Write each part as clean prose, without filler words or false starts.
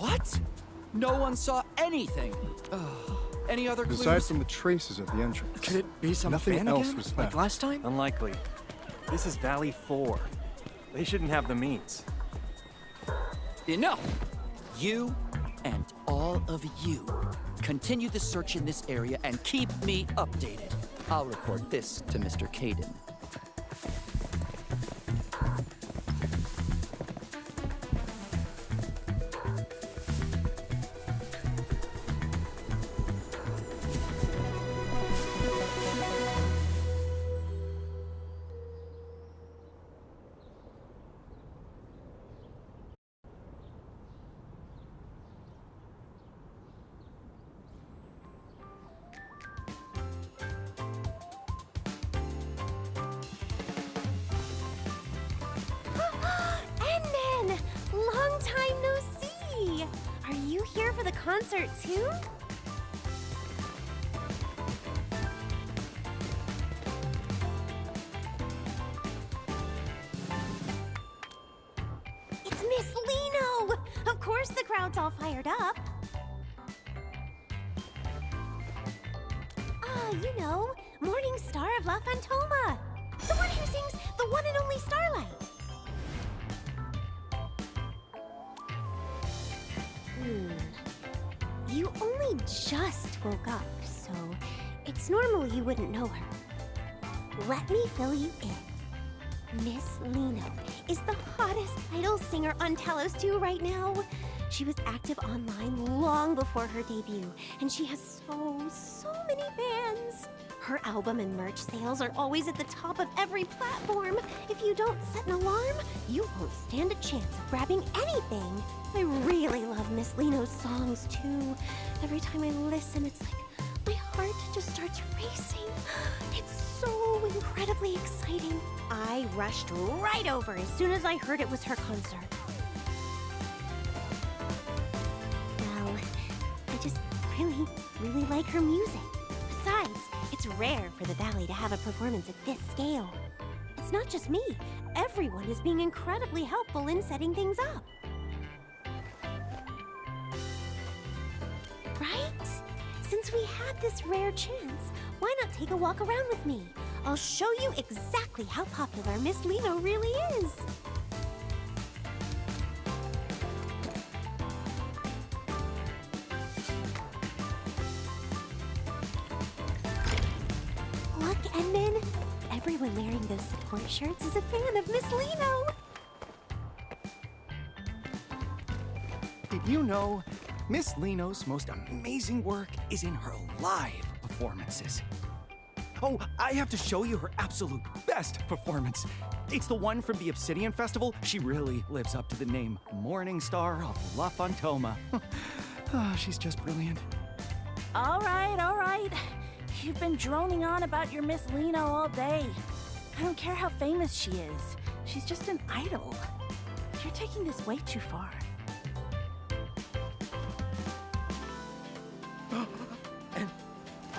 What? No one saw anything. Any other clues? Aside from the traces at the entrance. Could it be some Nothing fan else again? was found. Like last time? Unlikely. This is Valley 4. They shouldn't have the means. Enough! You and all of you continue the search in this area and keep me updated. I'll report this to Mr. Caden. For the concert too? It's Miss Liino! Of course the crowd's all fired up. You know, Morning Star of La Fantoma. The one who sings The One and Only Starlight. You only just woke up, so it's normal you wouldn't know her. Let me fill you in. Miss Liino is the hottest idol singer on Talos 2 right now. She was active online long before her debut, and she has so many fans. Her album and merch sales are always at the top of every platform. If you don't set an alarm, you won't stand a chance of grabbing anything. I really love Miss Liino's songs, too. Every time I listen, it's like my heart just starts racing. It's so incredibly exciting. I rushed right over as soon as I heard it was her concert. Well, I just really like her music. Besides, it's rare for the Valley to have a performance at this scale. It's not just me. Everyone is being incredibly helpful in setting things up. Right? Since we had this rare chance, why not take a walk around with me? I'll show you exactly how popular Miss Liino really is. Look, Edmund. Everyone wearing those support shirts is a fan of Miss Liino. Did you know Miss Liino's most amazing work is in her live performances? Oh, I have to show you her absolute best performance. It's the one from the Obsidian Festival. She really lives up to the name Morning Star of La Fantoma. She's just brilliant. All right. You've been droning on about your Miss Liino all day. I don't care how famous she is. She's just an idol. You're taking this way too far.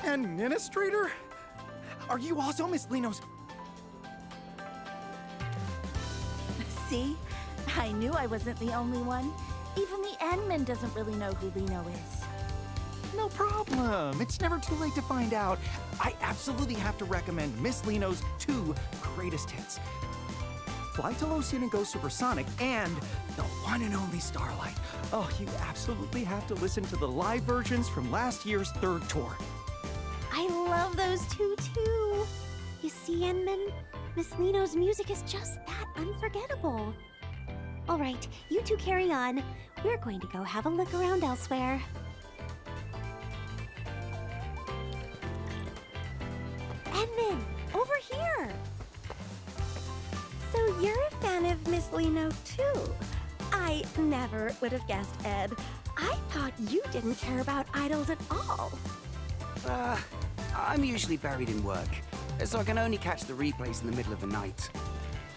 Administrator? Are you also Miss Liino's? See? I knew I wasn't the only one. Even the admin doesn't really know who Liino is. No problem. It's never too late to find out. I absolutely have to recommend Miss Liino's 2 greatest hits. Fly to Losien and Go Supersonic, and The One and Only Starlight. Oh, you absolutely have to listen to the live versions from last year's 3rd tour. I love those two, too. You see, Edmund? Miss Liino's music is just that unforgettable. All right, you two carry on. We're going to go have a look around elsewhere. Edmund, over here. So you're a fan of Miss Liino, too? I never would have guessed, Ed. I thought you didn't care about idols at all. I'm usually buried in work, so I can only catch the replays in the middle of the night.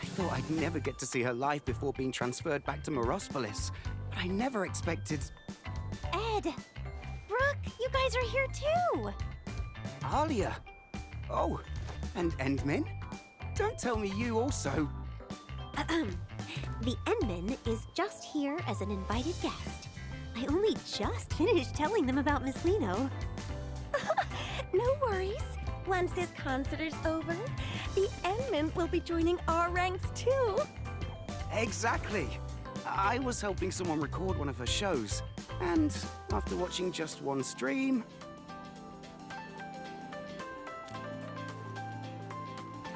I thought I'd never get to see her live before being transferred back to Morospolis, but I never expected... Ed, Brooke, you guys are here too. Alia. Oh, and Endmin? Don't tell me you also... The Endman is just here as an invited guest. I only just finished telling them about Miss Liino. No worries. Once this concert is over, the Endmen will be joining our ranks too. Exactly. I was helping someone record one of her shows, and after watching just one stream...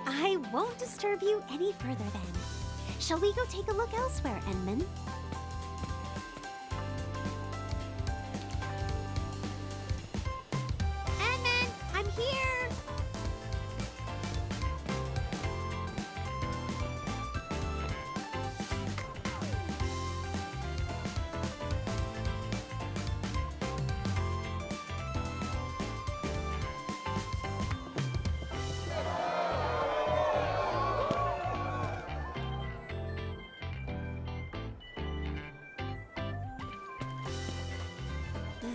I won't disturb you any further then. Shall we go take a look elsewhere, Endman? Endman, I'm here!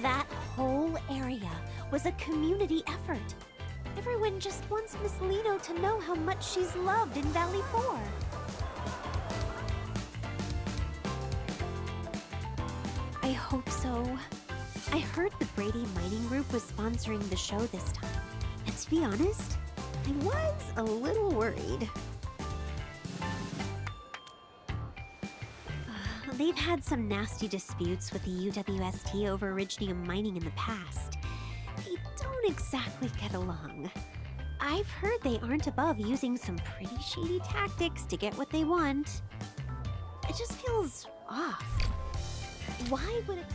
That whole area was a community effort. Everyone just wants Miss Liino to know how much she's loved in Valley 4. I hope so. I heard the Brady Mining Group was sponsoring the show this time. And to be honest, I was a little worried. They've had some nasty disputes with the UWST over Iridium mining in the past. They don't exactly get along. I've heard they aren't above using some pretty shady tactics to get what they want. It just feels off. Why would it...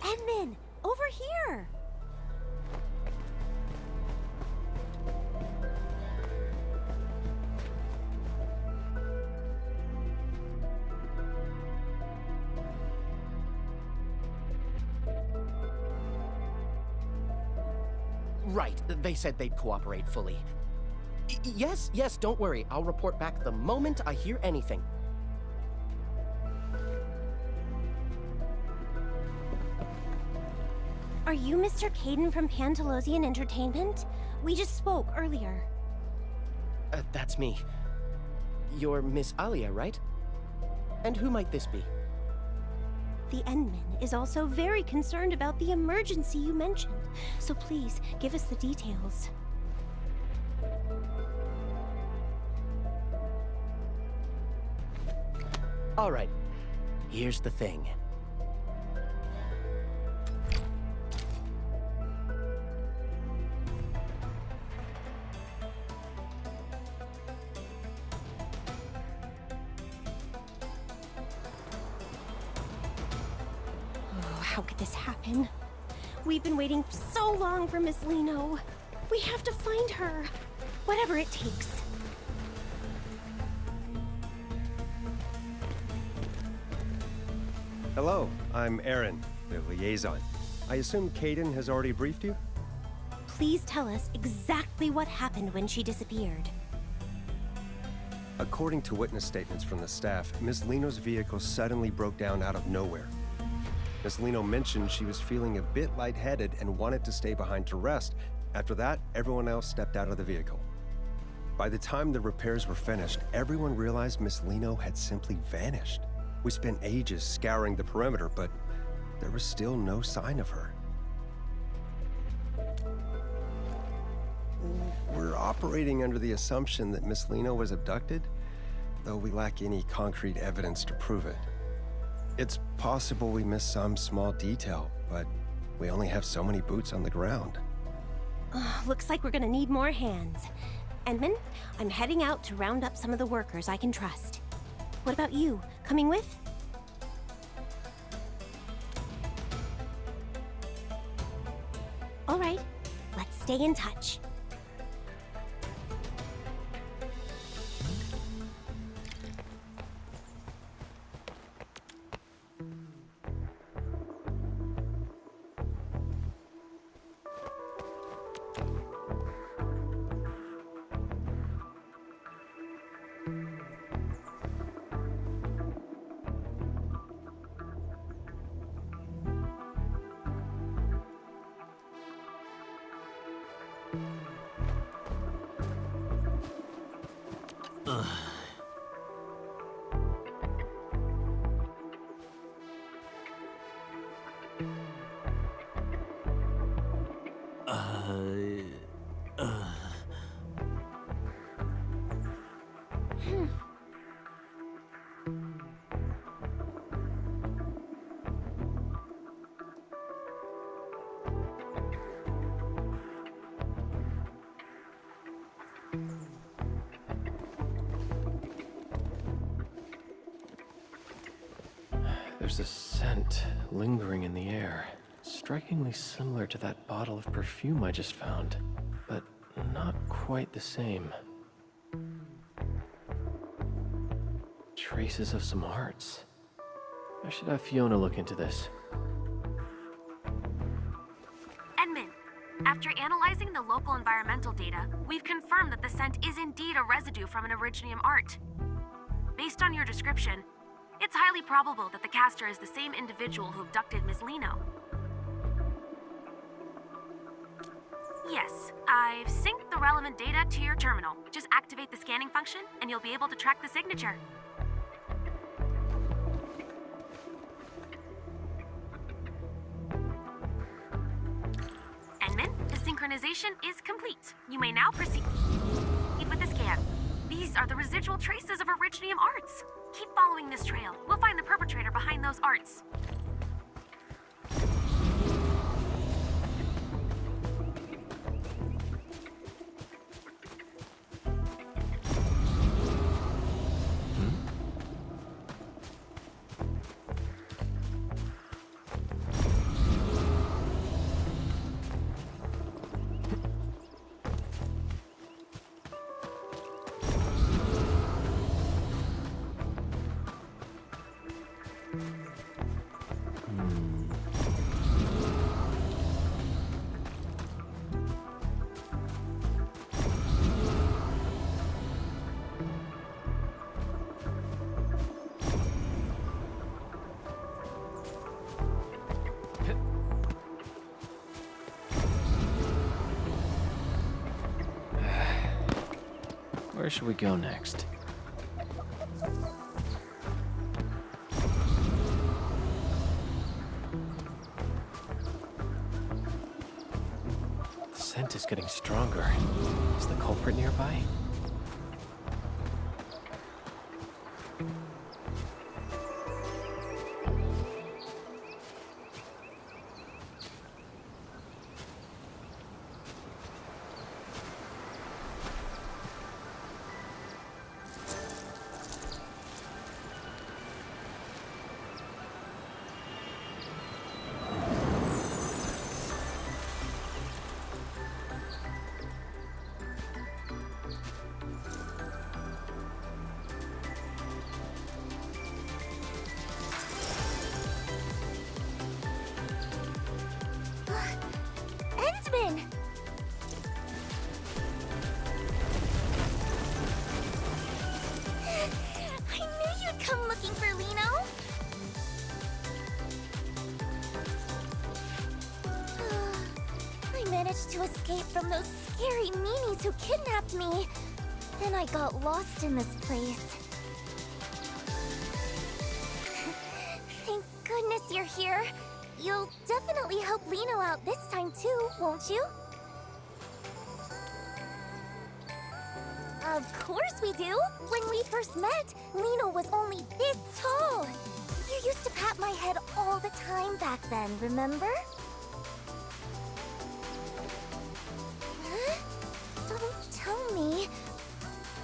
Endman, over here! Right, they said they'd cooperate fully. Yes, don't worry. I'll report back the moment I hear anything. Are you Mr. Caden from Pantalosian Entertainment? We just spoke earlier. That's me. You're Miss Alia, right? And who might this be? The Endman is also very concerned about the emergency you mentioned, so please give us the details. All right, here's the thing. How could this happen? We've been waiting so long for Miss Liino. We have to find her, whatever it takes. Hello, I'm Aaron, the liaison. I assume Caden has already briefed you? Please tell us exactly what happened when she disappeared. According to witness statements from the staff, Miss Liino's vehicle suddenly broke down out of nowhere. Miss Liino mentioned she was feeling a bit lightheaded and wanted to stay behind to rest. After that, everyone else stepped out of the vehicle. By the time the repairs were finished, everyone realized Miss Liino had simply vanished. We spent ages scouring the perimeter, but there was still no sign of her. We're operating under the assumption that Miss Liino was abducted, though we lack any concrete evidence to prove it. It's possible we missed some small detail, but we only have so many boots on the ground. Looks like we're gonna need more hands. Endman, I'm heading out to round up some of the workers I can trust. What about you? Coming with? All right, let's stay in touch. There's a scent lingering in the air, strikingly similar to that bottle of perfume I just found, but not quite the same. Traces of some arts. I should have Fiona look into this. Edmund, after analyzing the local environmental data, we've confirmed that the scent is indeed a residue from an Originium art. Based on your description, it's highly probable that the caster is the same individual who abducted Miss Liino. Yes, I've synced the relevant data to your terminal. Just activate the scanning function, and you'll be able to track the signature. Edmund, the synchronization is complete. You may now proceed with the scan. These are the residual traces of Originium arts. Keep following this trail. We'll find the perpetrator behind those arts. Where should we go next? The scent is getting stronger. Is the culprit nearby? Endman! I knew you'd come looking for Liino! I managed to escape from those scary meanies who kidnapped me. Then I got lost in this place. Thank goodness you're here. You'll definitely help Liino out this time too, won't you? Of course we do! When we first met, Liino was only this tall. You used to pat my head all the time back then, remember? Huh? Don't tell me.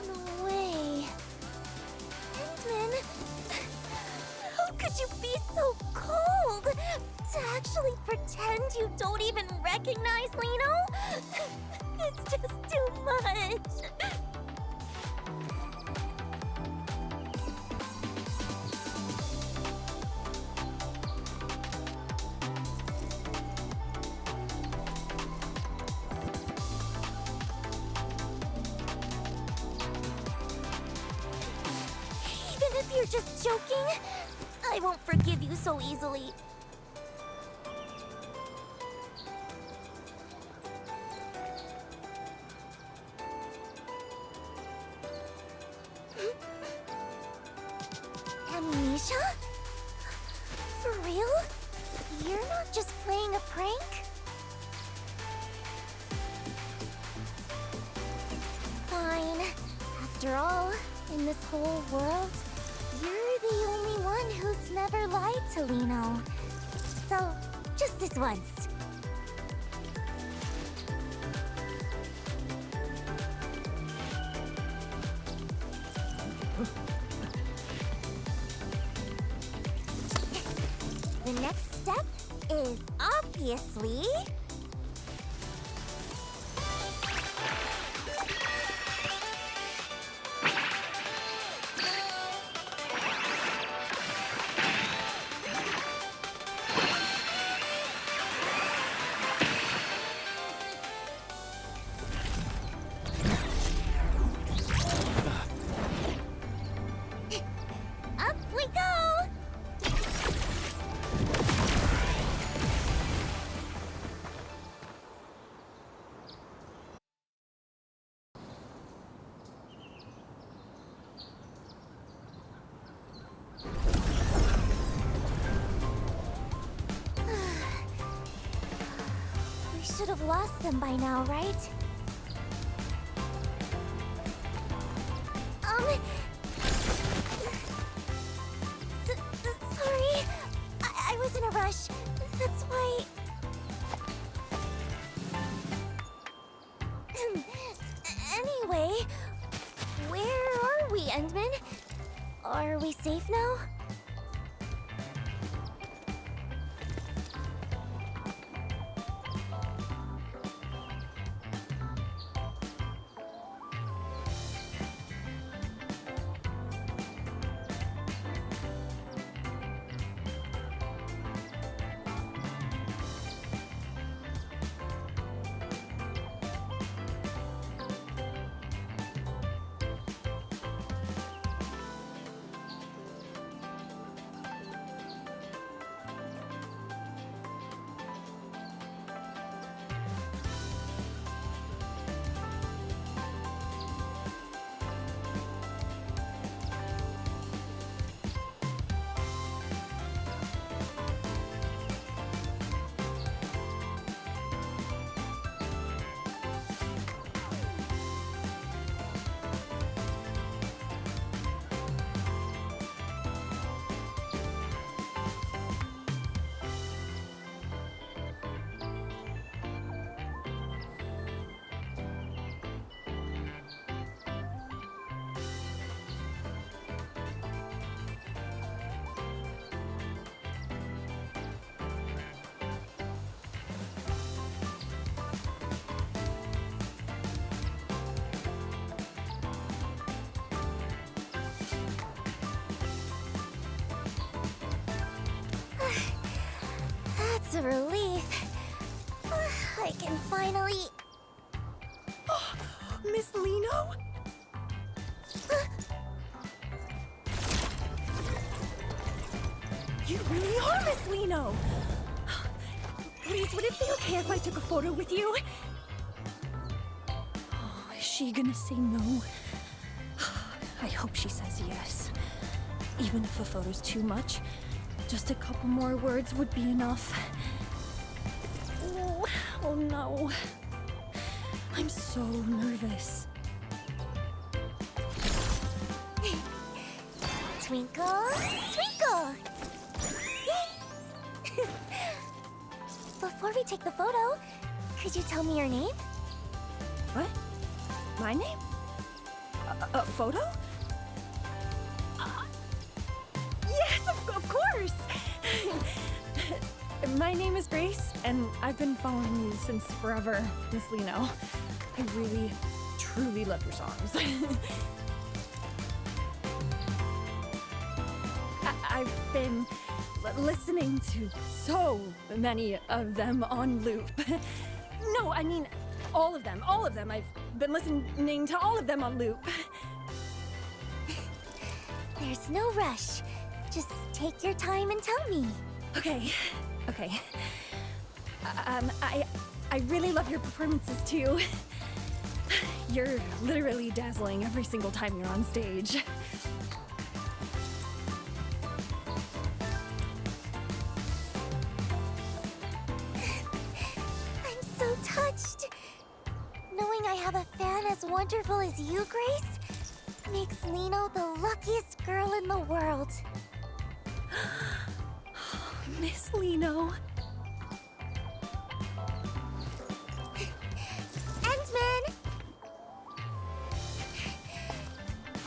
No way. Endman, how could you be so cold? To actually pretend you don't even recognize Liino? It's just too much. Even if you're just joking, I won't forgive you so easily. Amnesia? For real? You're not just playing a prank? Fine. After all, in this whole world, you're never lied to Liino. So, just this once. The next step is obviously... Up we go! We should have lost them by now, right? Sorry. I was in a rush. That's why... Anyway, where are we, Endman? Are we safe now? That's a relief. I can finally... Miss Liino? You really are Miss Liino! Please, would it be okay if I took a photo with you? Oh, is she gonna say no? I hope she says yes. Even if a photo's too much, just a couple more words would be enough. Oh no. I'm so nervous. Twinkle, twinkle! Before we take the photo, could you tell me your name? What? My name? A photo? Yes, of course! My name is Grace, and I've been following you since forever, Miss Liino. I really, truly love your songs. I've been listening to so many of them on loop. No, I mean, all of them. I've been listening to all of them on loop. There's no rush. Just take your time and tell me. Okay. I really love your performances too. You're literally dazzling every single time you're on stage. I'm so touched. Knowing I have a fan as wonderful as you, Grace, makes Liino the luckiest girl in the world. Miss Liino. Endman!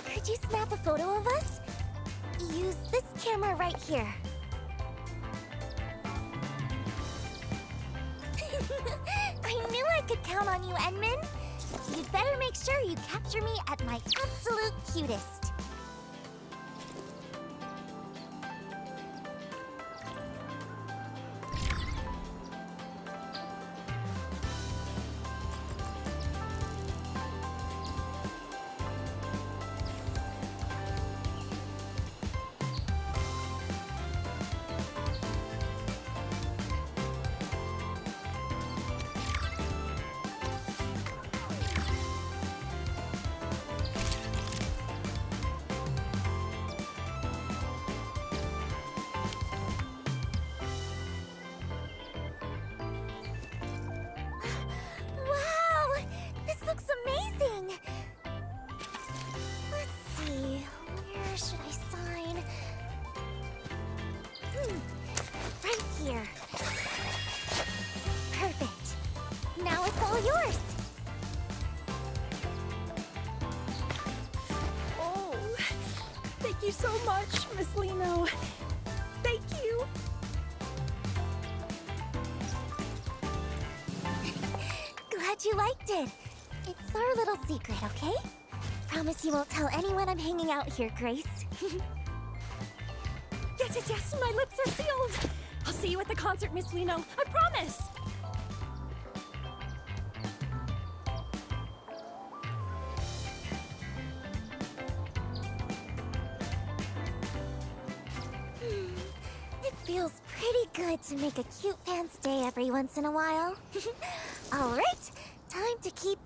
Could you snap a photo of us? Use this camera right here. I knew I could count on you, Endman. You'd better make sure you capture me at my absolute cutest. Here. Perfect. Now it's all yours. Oh, thank you so much, Miss Liino. Thank you. Glad you liked it. It's our little secret, okay? Promise you won't tell anyone I'm hanging out here, Grace. Yes, my lips are sealed. I'll see you at the concert, Miss Liino. I promise. It feels pretty good to make a cute fan's day every once in a while. All right, time to keep...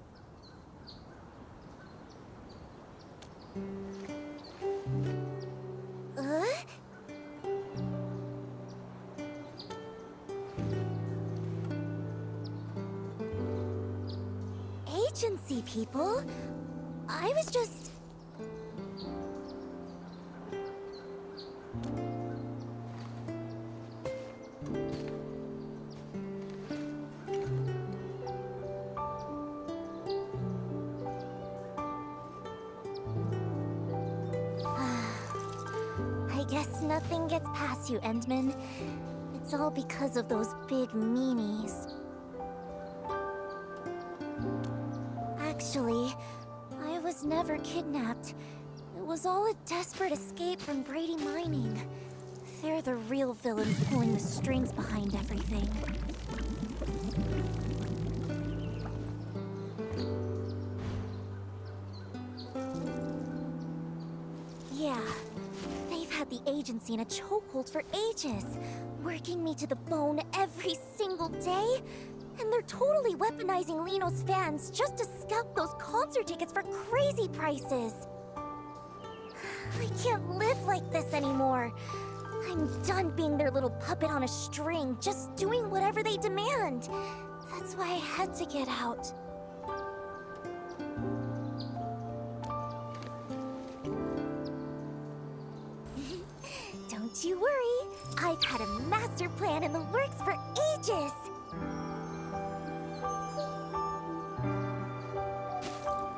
Agency people? I was just... I guess nothing gets past you, Endman. It's all because of those big meanies. Actually, I was never kidnapped. It was all a desperate escape from Brady Mining. They're the real villains pulling the strings behind everything. Yeah, they've had the agency in a chokehold for ages, working me to the bone every single day. And they're totally weaponizing Liino's fans just to scalp those concert tickets for crazy prices. I can't live like this anymore. I'm done being their little puppet on a string, just doing whatever they demand. That's why I had to get out. Don't you worry. I've had a master plan in the works for ages.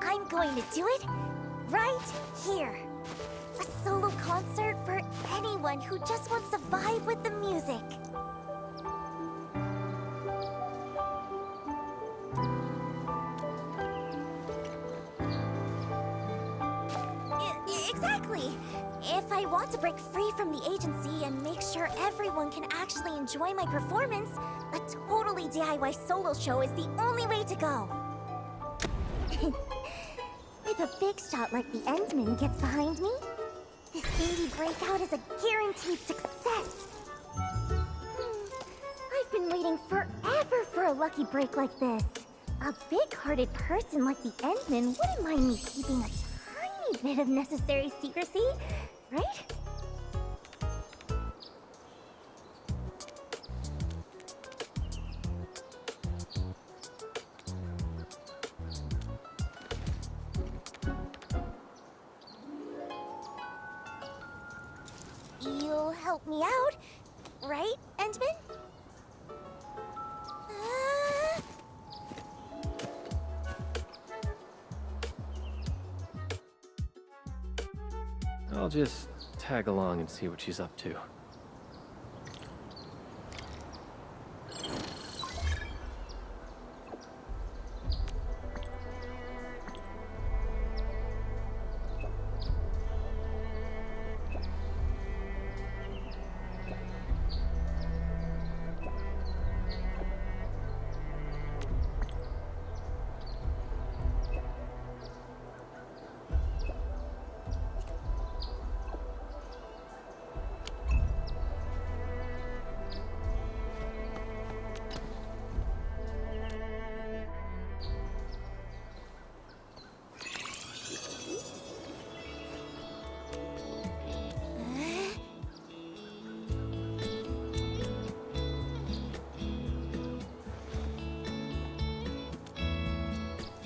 I'm going to do it right here. A solo concert for anyone who just wants to vibe with the music. Exactly. If I want to break free from the agency and make sure everyone can actually enjoy my performance, a totally DIY solo show is the only way to go. If a big shot like the Endman gets behind me, this indie breakout is a guaranteed success. I've been waiting forever for a lucky break like this. A big-hearted person like the Endman wouldn't mind me keeping a tiny bit of necessary secrecy, right? You'll help me out right, Endman? I'll just tag along and see what she's up to.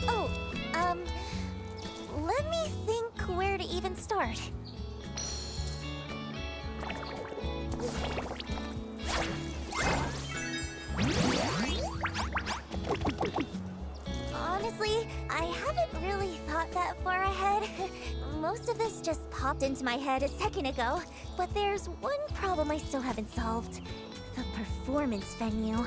Oh, let me think where to even start. Honestly, I haven't really thought that far ahead. Most of this just popped into my head a second ago. But there's one problem I still haven't solved. The performance venue.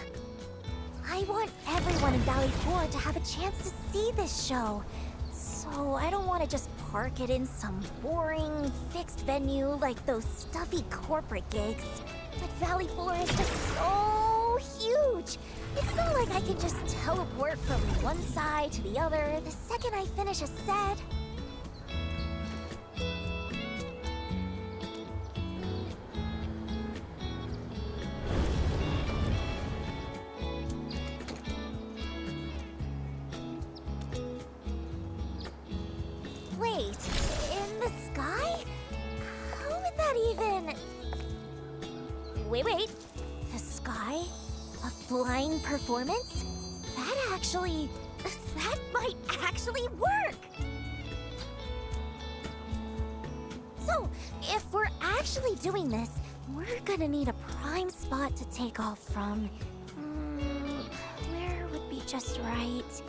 I want everyone in Valley 4 to have a chance to see this show. So I don't want to just park it in some boring, fixed venue like those stuffy corporate gigs. But Valley 4 is just so huge. It's not like I can just teleport from one side to the other the second I finish a set. Wait, in the sky? How would that even... Wait. The sky? A flying performance? That might actually work! So, if we're actually doing this, we're gonna need a prime spot to take off from. Where would be just right?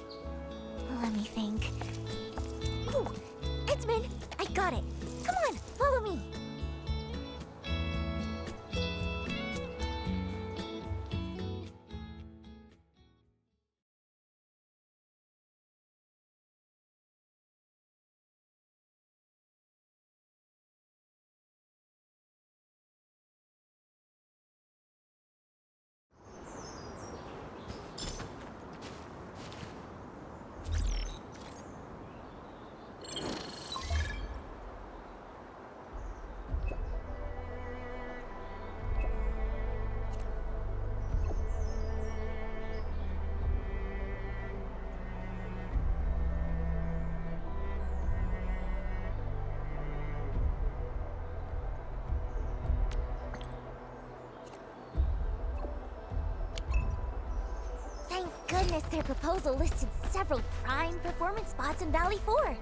Let me think. Oh, Edmund, I got it. Come on, follow me. Thank goodness their proposal listed several prime performance spots in Valley 4.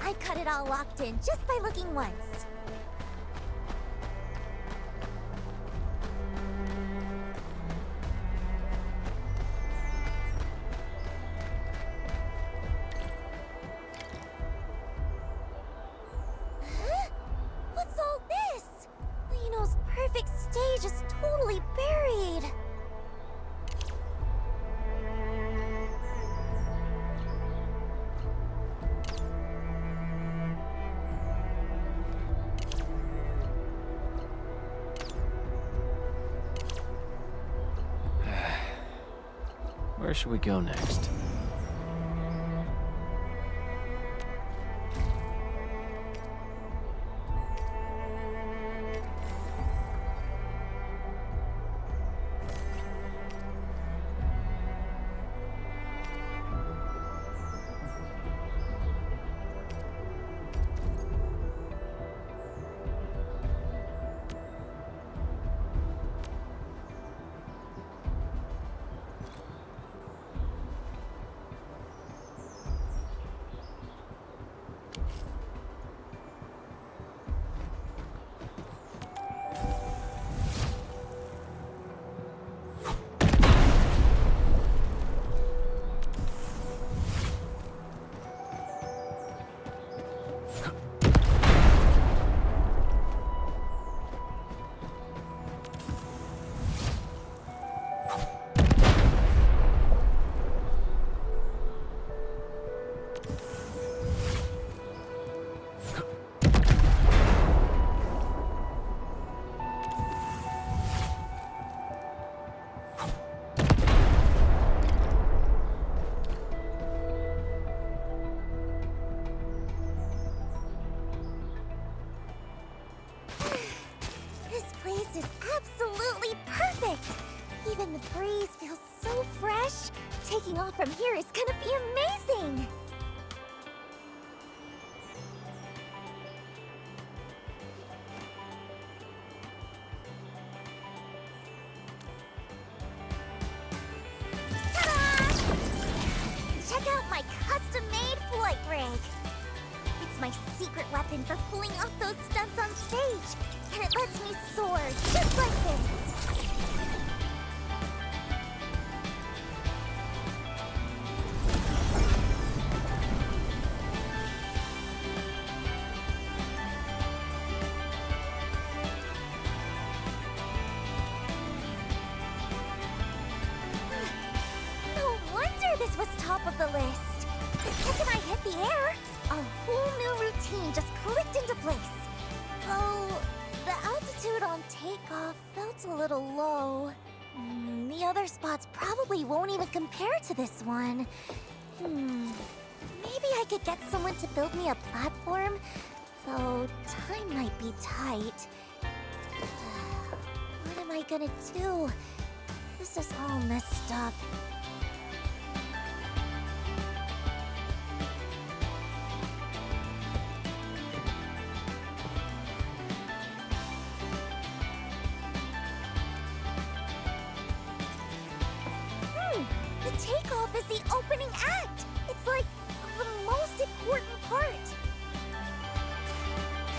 I got it all locked in just by looking once. Huh? What's all this? Liino's perfect stage is totally buried. Where should we go next? place is absolutely perfect. Even the breeze feels so fresh. Taking off from here is gonna be amazing. Ta-da! Check out my custom-made flight rig. It's my secret weapon for pulling off those stunts on stage, and it lets me soar just like this. No wonder this was top of the list. The second I hit the air, a whole new routine just clicked into place. Though the altitude on takeoff felt a little low. The other spots probably won't even compare to this one. Maybe I could get someone to build me a platform, though time might be tight. What am I gonna do? This is all messed up. The takeoff is the opening act. It's like the most important part.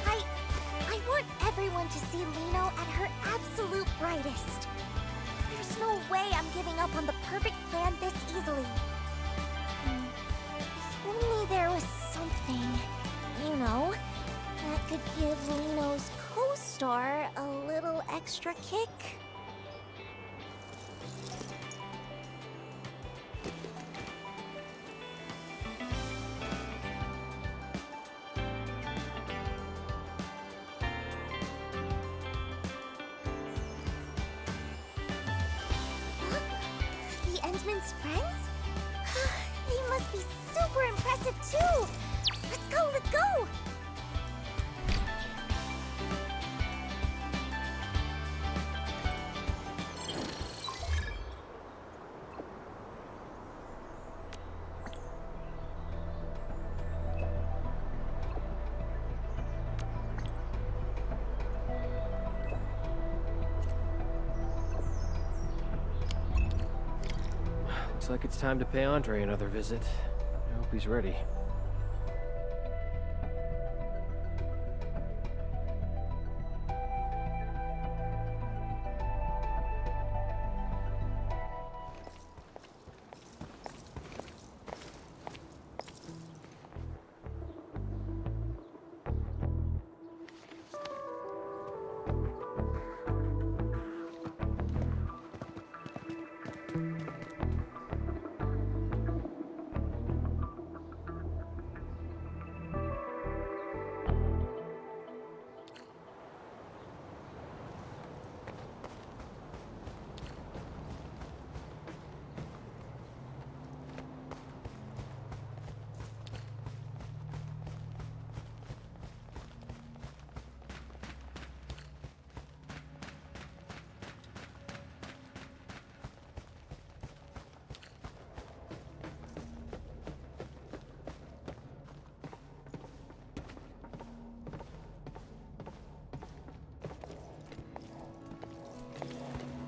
I want everyone to see Liino at her absolute brightest. There's no way I'm giving up on the perfect plan this easily. If only there was something, that could give Liino's co-star a little extra kick. The Endman's friends? They must be super impressive too! Let's go, let's go! Looks like it's time to pay Andre another visit. I hope he's ready.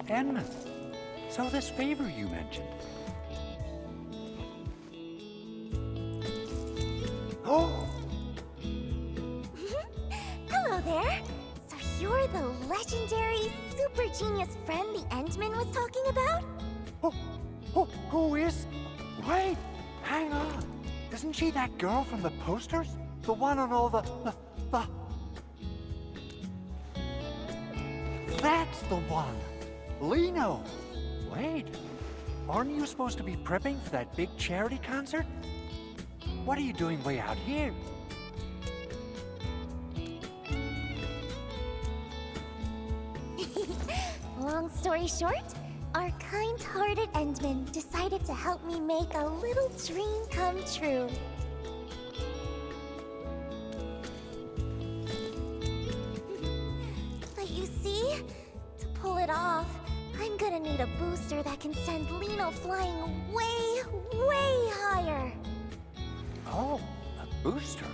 Enman, so this favor you mentioned. Oh! Hello there! So you're the legendary super genius friend the Endman was talking about? Who is? Wait, hang on. Isn't she that girl from the posters? The one on all the... That's the one! Liino! Wait, aren't you supposed to be prepping for that big charity concert? What are you doing way out here? Long story short, our kind-hearted Endman decided to help me make a little dream come true. But you see, pull it off, I'm gonna need a booster that can send Liino flying way, way higher. Oh, a booster.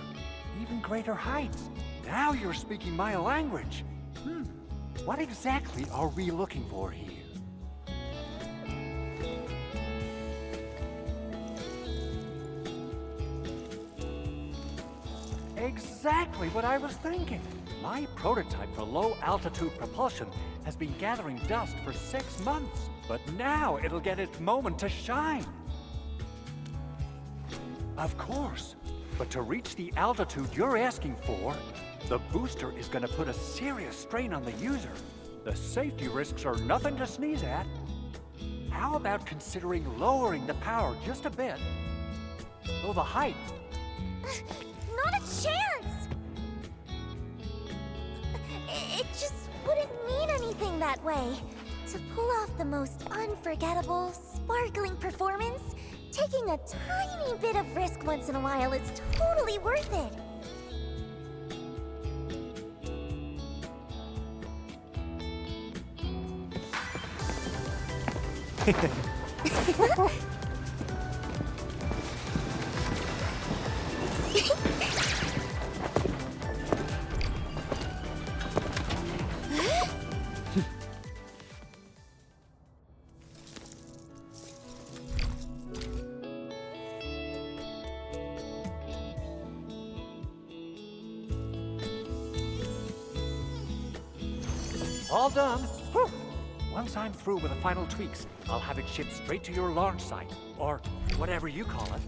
Even greater heights. Now you're speaking my language. What exactly are we looking for here? Exactly what I was thinking. My prototype for low-altitude propulsion has been gathering dust for 6 months, but now it'll get its moment to shine. Of course, but to reach the altitude you're asking for, the booster is going to put a serious strain on the user. The safety risks are nothing to sneeze at. How about considering lowering the power just a bit? Though the height... Not a chance! It just wouldn't mean anything that way. To pull off the most unforgettable, sparkling performance, taking a tiny bit of risk once in a while is totally worth it. All done. Whew. Once I'm through with the final tweaks, I'll have it shipped straight to your launch site, or whatever you call it.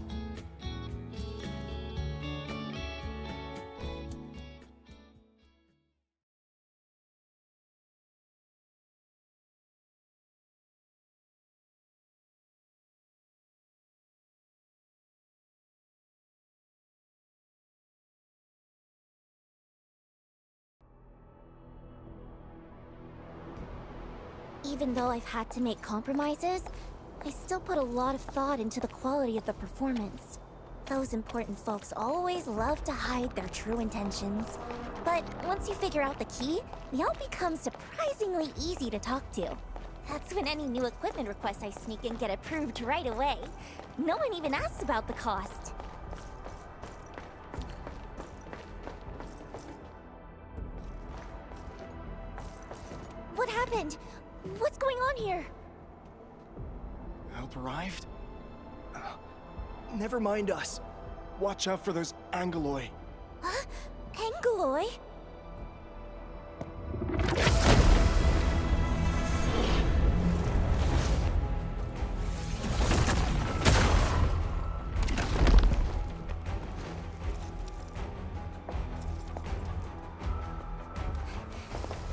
Even though I've had to make compromises, I still put a lot of thought into the quality of the performance. Those important folks always love to hide their true intentions. But once you figure out the key, they all become surprisingly easy to talk to. That's when any new equipment requests I sneak in get approved right away. No one even asks about the cost. What happened? What's going on here? Help arrived? Never mind us. Watch out for those Angeloi. Huh? Angeloi?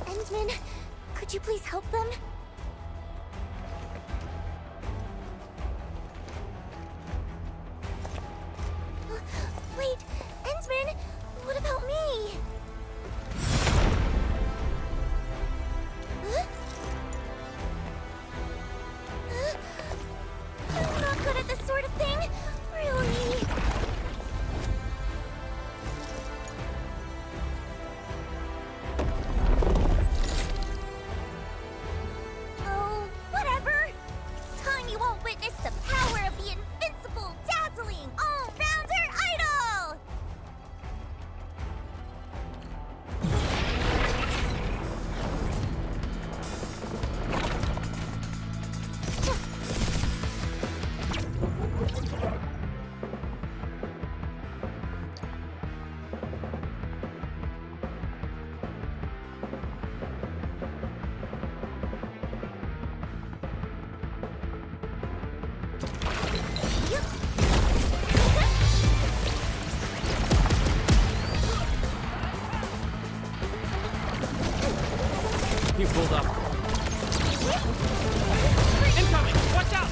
Endman, could you please help them? Wait, Endman, what about me? Huh? I'm not good at this sort of thing, really. Oh, whatever. It's time you all witness the power of the invincible, dazzling, all-rounder idol! You pulled up. Incoming! Watch out!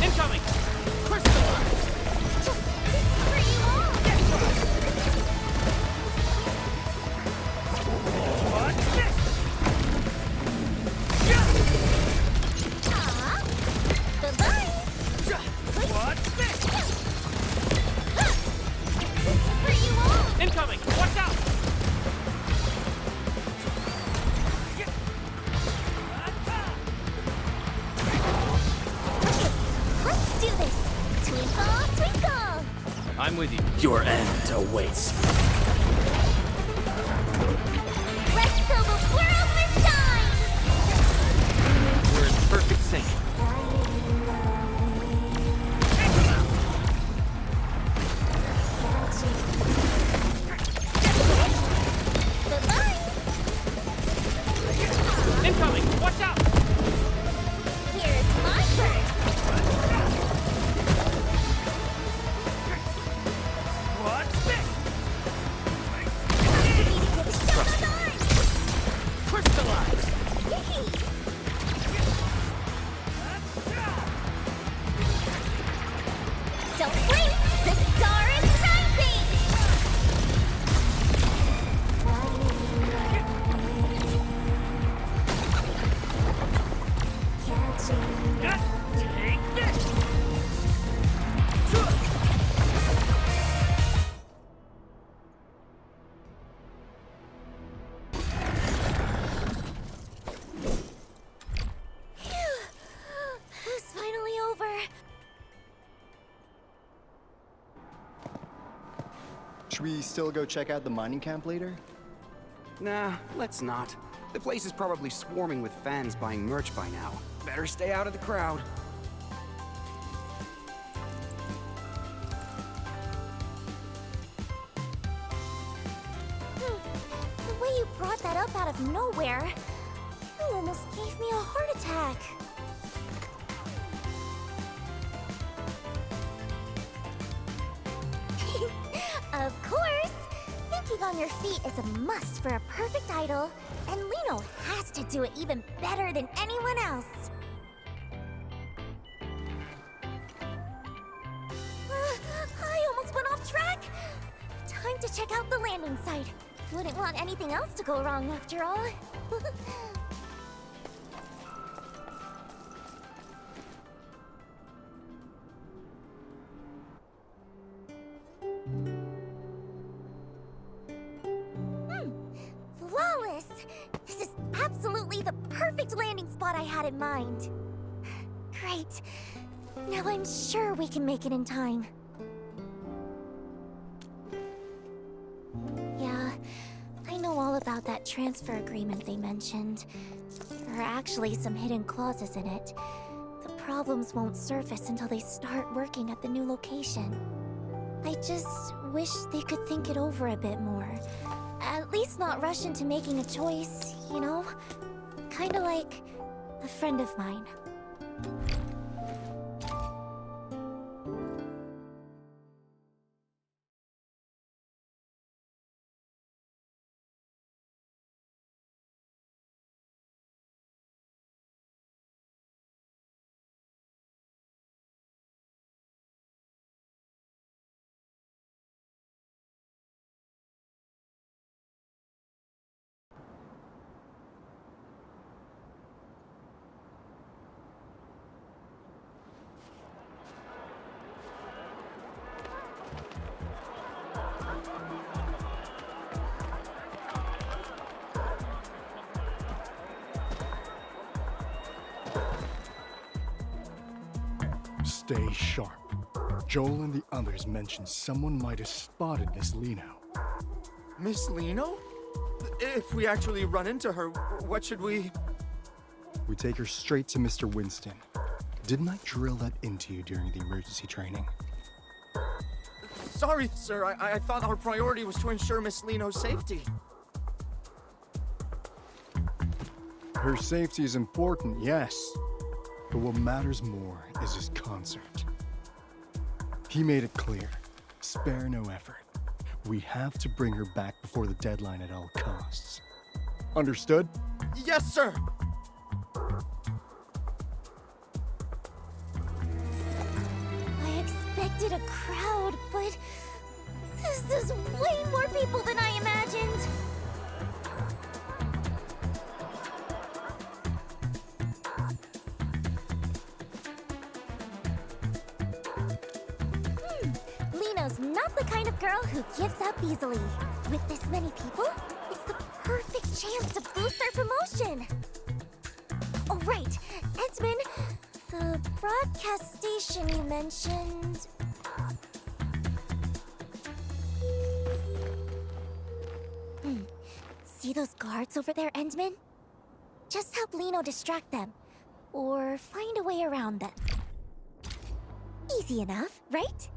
Incoming! Crystallized! I'm with you. Your end awaits. Let's fill the world with shine! We're in perfect sync. Incoming! Watch out! Here's my turn! What's this? Crystallize! Don't blink! The star is rising! Take this! It's finally over. Should we still go check out the mining camp later? Nah, let's not. The place is probably swarming with fans buying merch by now. Better stay out of the crowd. The way you brought that up out of nowhere, you almost gave me a heart attack. Of course! Thinking on your feet is a must for a perfect idol, and Liino has to do it even better than anyone else. I almost went off track! Time to check out the landing site. Wouldn't want anything else to go wrong after all. Flawless! This is absolutely the perfect landing spot I had in mind. Great. Now I'm sure we can make it in time. Yeah, I know all about that transfer agreement they mentioned. There are actually some hidden clauses in it. The problems won't surface until they start working at the new location. I just wish they could think it over a bit more. At least not rush into making a choice, you know? Kinda like a friend of mine. Stay sharp. Joel and the others mentioned someone might have spotted Miss Liino. Miss Liino? If we actually run into her, what should we... We take her straight to Mr. Winston. Didn't I drill that into you during the emergency training? Sorry, sir. I thought our priority was to ensure Miss Liino's safety. Her safety is important, yes. But what matters more is his concert. He made it clear. Spare no effort. We have to bring her back before the deadline at all costs. Understood? Yes, sir! I expected a crowd, but this is way more people than I imagined. Liino's not the kind of girl who gives up easily. With this many people, it's the perfect chance to boost our promotion. Oh, right. Edmund, the broadcast station you mentioned... See those guards over there, Endman? Just help Liino distract them. Or find a way around them. Easy enough, right?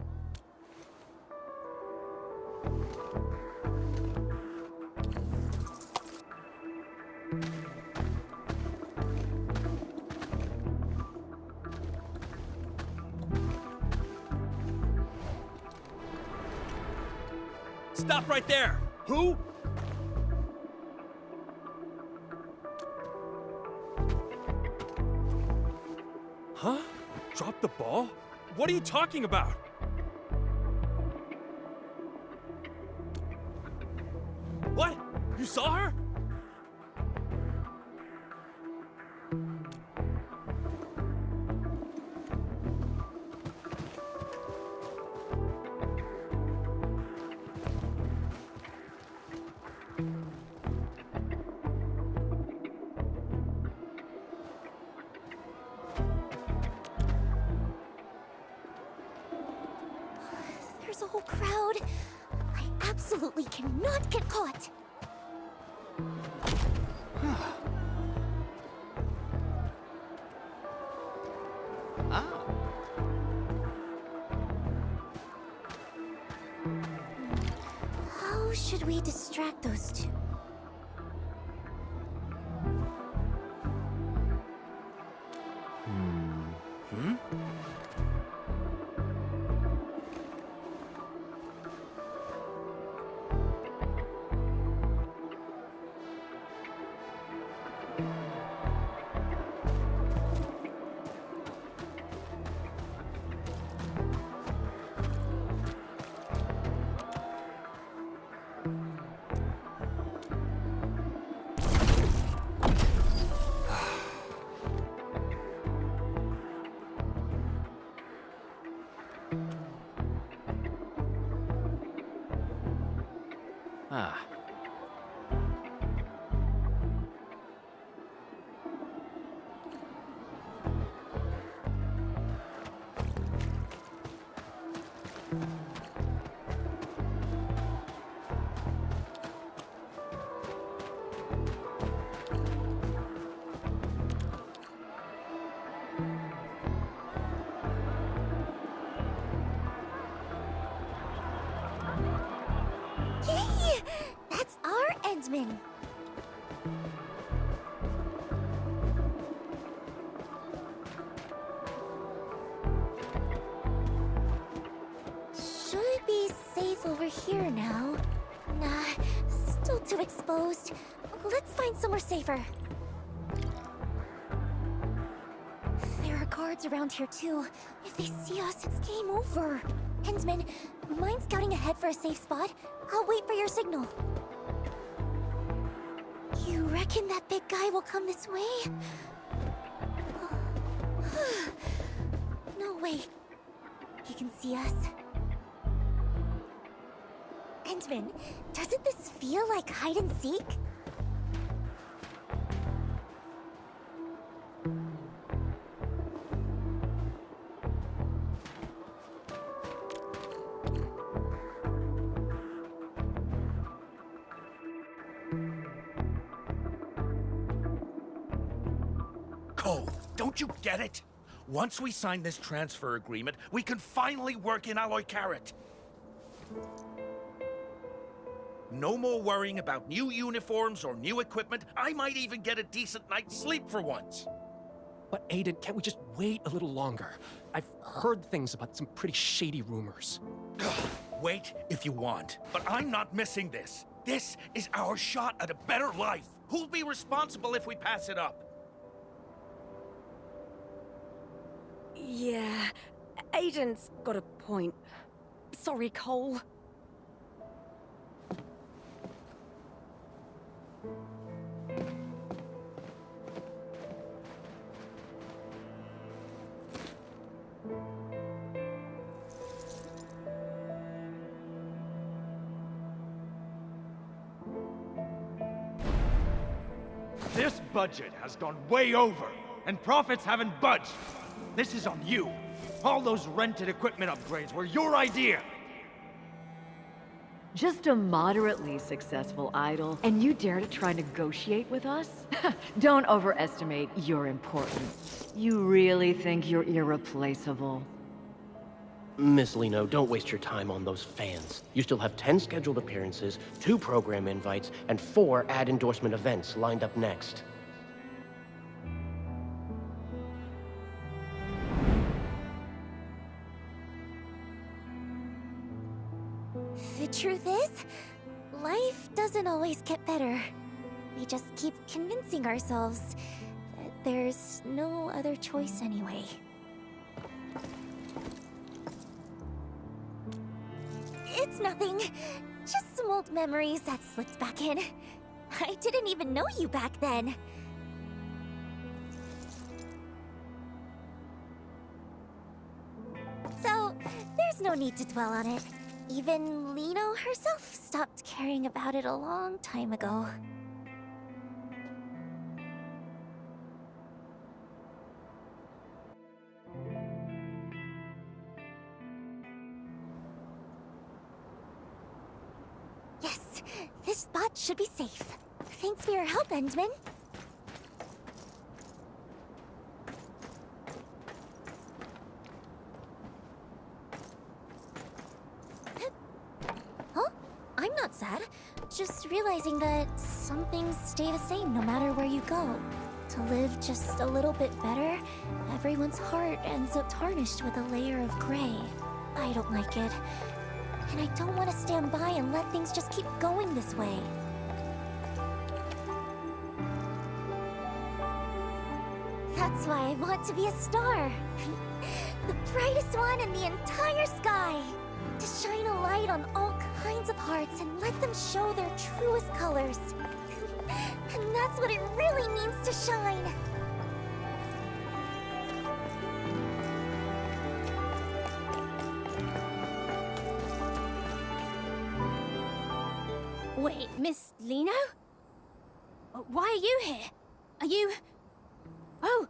Stop right there! Who? Huh? Drop the ball? What are you talking about? What? You saw her? There's a whole crowd. I absolutely cannot get caught. Ah. How should we distract those two? Ah. Yay! That's our Endman. Should be safe over here now. Nah, still too exposed. Let's find somewhere safer. There are guards around here too. If they see us, it's game over. Endman, mind scouting ahead for a safe spot? I'll wait for your signal. You reckon that big guy will come this way? No way. He can see us. Endman, doesn't this feel like hide and seek? Cole, don't you get it? Once we sign this transfer agreement, we can finally work in Alloy Carrot. No more worrying about new uniforms or new equipment. I might even get a decent night's sleep for once. But Aiden, can't we just wait a little longer? I've heard things about some pretty shady rumors. Wait if you want, but I'm not missing this. This is our shot at a better life. Who'll be responsible if we pass it up? Yeah, Aiden's got a point. Sorry, Cole. This budget has gone way over, and profits haven't budged. This is on you. All those rented equipment upgrades were your idea. Just a moderately successful idol, and you dare to try negotiate with us? Don't overestimate your importance. You really think you're irreplaceable? Miss Liino, don't waste your time on those fans. You still have 10 scheduled appearances, 2 program invites, and 4 ad endorsement events lined up next. The truth is, life doesn't always get better. We just keep convincing ourselves that there's no other choice anyway. It's nothing. Just some old memories that slipped back in. I didn't even know you back then. So, there's no need to dwell on it. Even Liino herself stopped caring about it a long time ago. Yes, this spot should be safe. Thanks for your help, Endman. Huh? I'm not sad. Just realizing that some things stay the same no matter where you go. To live just a little bit better, everyone's heart ends up tarnished with a layer of gray. I don't like it. And I don't want to stand by and let things just keep going this way. That's why I want to be a star. The brightest one in the entire sky. To shine a light on all kinds of hearts and let them show their truest colors. And that's what it really means to shine. Wait, Miss Liino? Why are you here? Are you... Oh,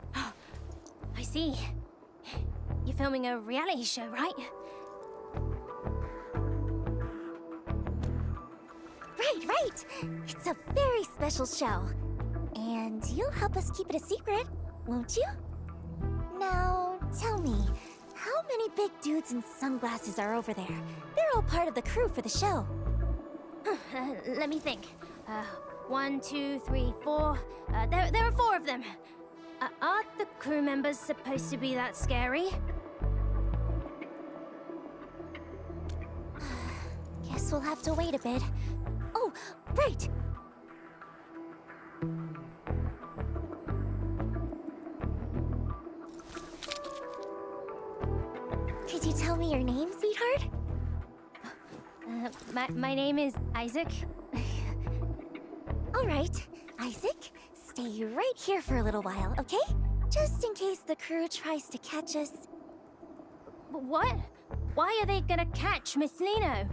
I see. You're filming a reality show, right? Right. It's a very special show. And you'll help us keep it a secret, won't you? Now, tell me, how many big dudes in sunglasses are over there? They're all part of the crew for the show. Let me think. 1, 2, 3, 4. There are 4 of them. Aren't the crew members supposed to be that scary? Guess we'll have to wait a bit. Oh, right! Could you tell me your name, sweetheart? My name is Isaac. All right, Isaac, stay right here for a little while, okay? Just in case the crew tries to catch us. What? Why are they gonna catch Miss Liino?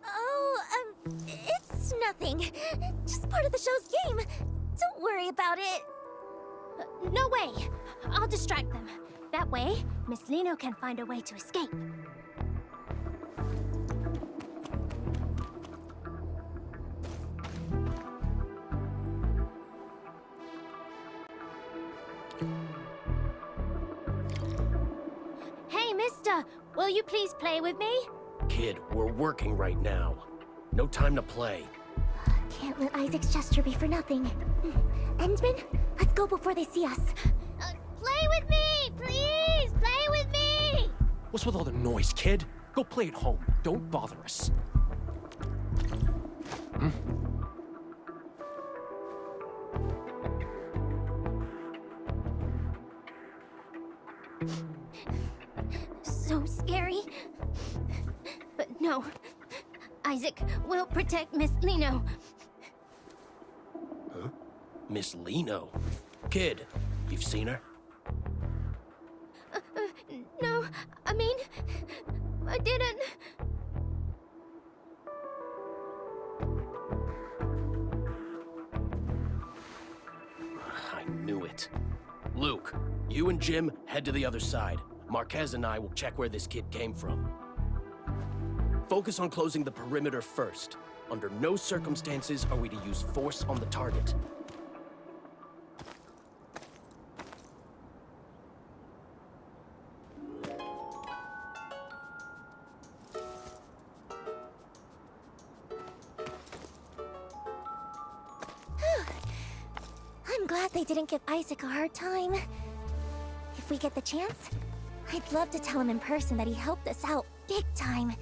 Oh, it's nothing. Just part of the show's game. Don't worry about it. No way! I'll distract them. That way, Miss Liino can find a way to escape. Hey, mister! Will you please play with me? Kid, we're working right now. No time to play. Can't let Isaac's gesture be for nothing. Endman, let's go before they see us. Play with me! Please! Play with me! What's with all the noise, kid? Go play at home. Don't bother us. So scary. But no. Isaac will protect Miss Liino. Huh? Miss Liino? Kid, you've seen her? No, I mean, I didn't. I knew it. Luke, you and Jim head to the other side. Marquez and I will check where this kid came from. Focus on closing the perimeter first. Under no circumstances are we to use force on the target. I'm glad they didn't give Isaac a hard time. If we get the chance, I'd love to tell him in person that he helped us out big time.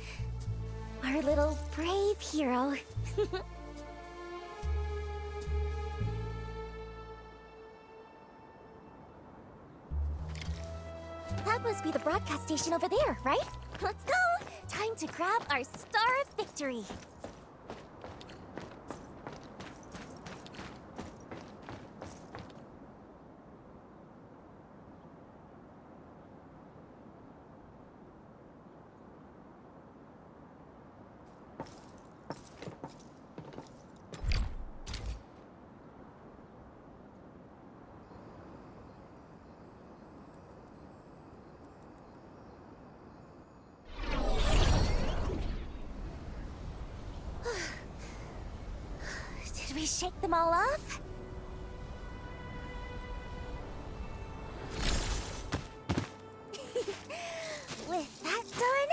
Our little brave hero. That must be the broadcast station over there, right? Let's go! Time to grab our Star of Victory. Did we shake them all off? With that done,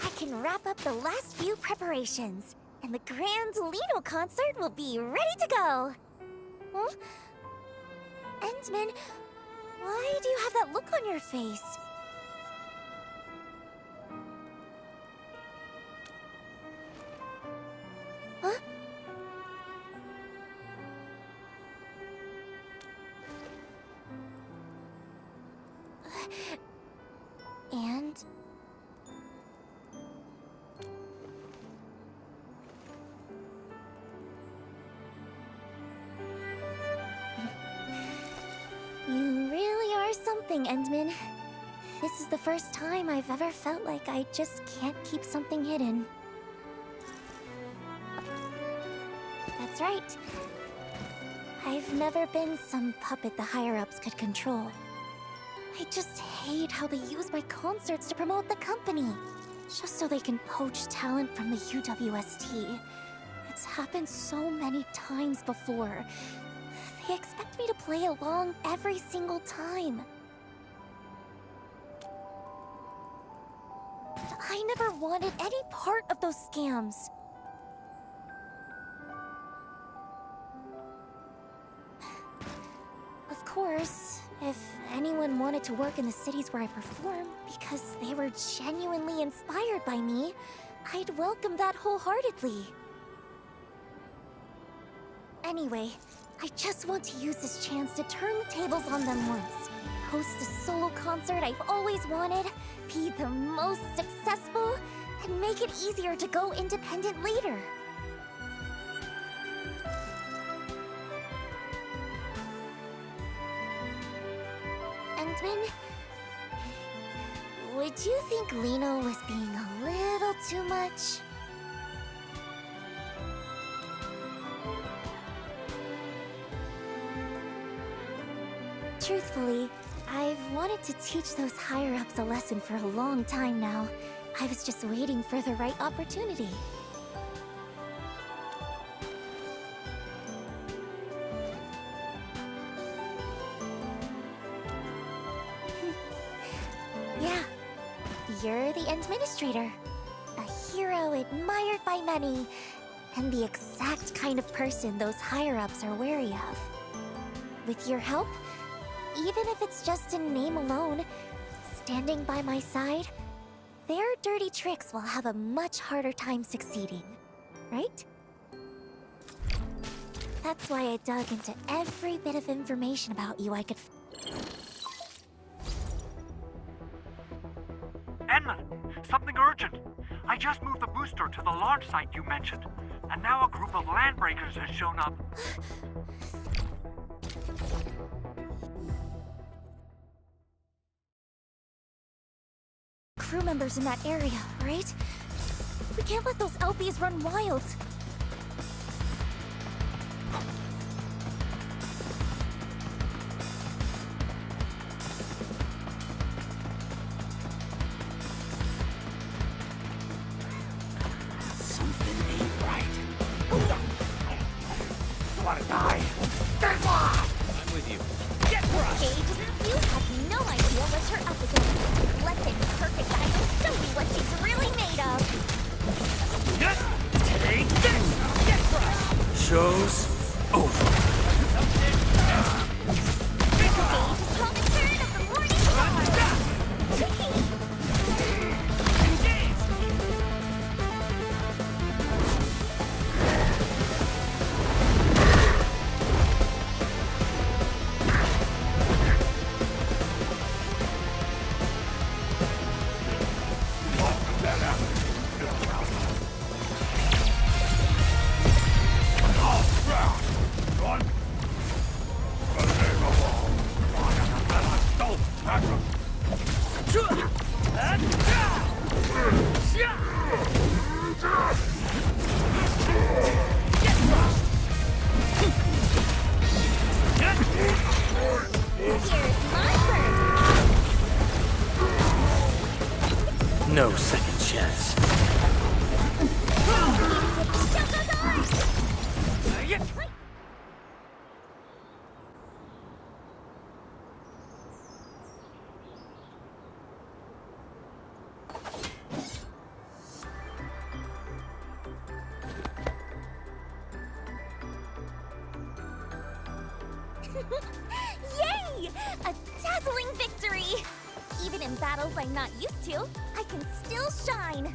I can wrap up the last few preparations, and the grand Liino concert will be ready to go. Huh? Endman, why do you have that look on your face? Huh? And... You really are something, Endman. This is the first time I've ever felt like I just can't keep something hidden. That's right. I've never been some puppet the higher-ups could control. I just hate how they use my concerts to promote the company, just so they can poach talent from the UWST. It's happened so many times before. They expect me to play along every single time. But I never wanted any part of those scams. Of course, if anyone wanted to work in the cities where I perform because they were genuinely inspired by me, I'd welcome that wholeheartedly. Anyway, I just want to use this chance to turn the tables on them once. Host a solo concert I've always wanted, be the most successful, and make it easier to go independent later. Endman, would you think Liino was being a little too much? Truthfully, I've wanted to teach those higher-ups a lesson for a long time now. I was just waiting for the right opportunity. Yeah, you're the administrator. A hero admired by many, and the exact kind of person those higher-ups are wary of. With your help, even if it's just in name alone, standing by my side, their dirty tricks will have a much harder time succeeding, right? That's why I dug into every bit of information about you I could Edmund, something urgent. I just moved the booster to the launch site you mentioned, and now a group of landbreakers has shown up. Crew members in that area, right? We can't let those LPs run wild. No second chance. Yay! A dazzling victory! Even in battles I'm not used to, I can still shine.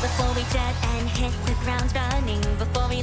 Before we jet and hit the ground running, before we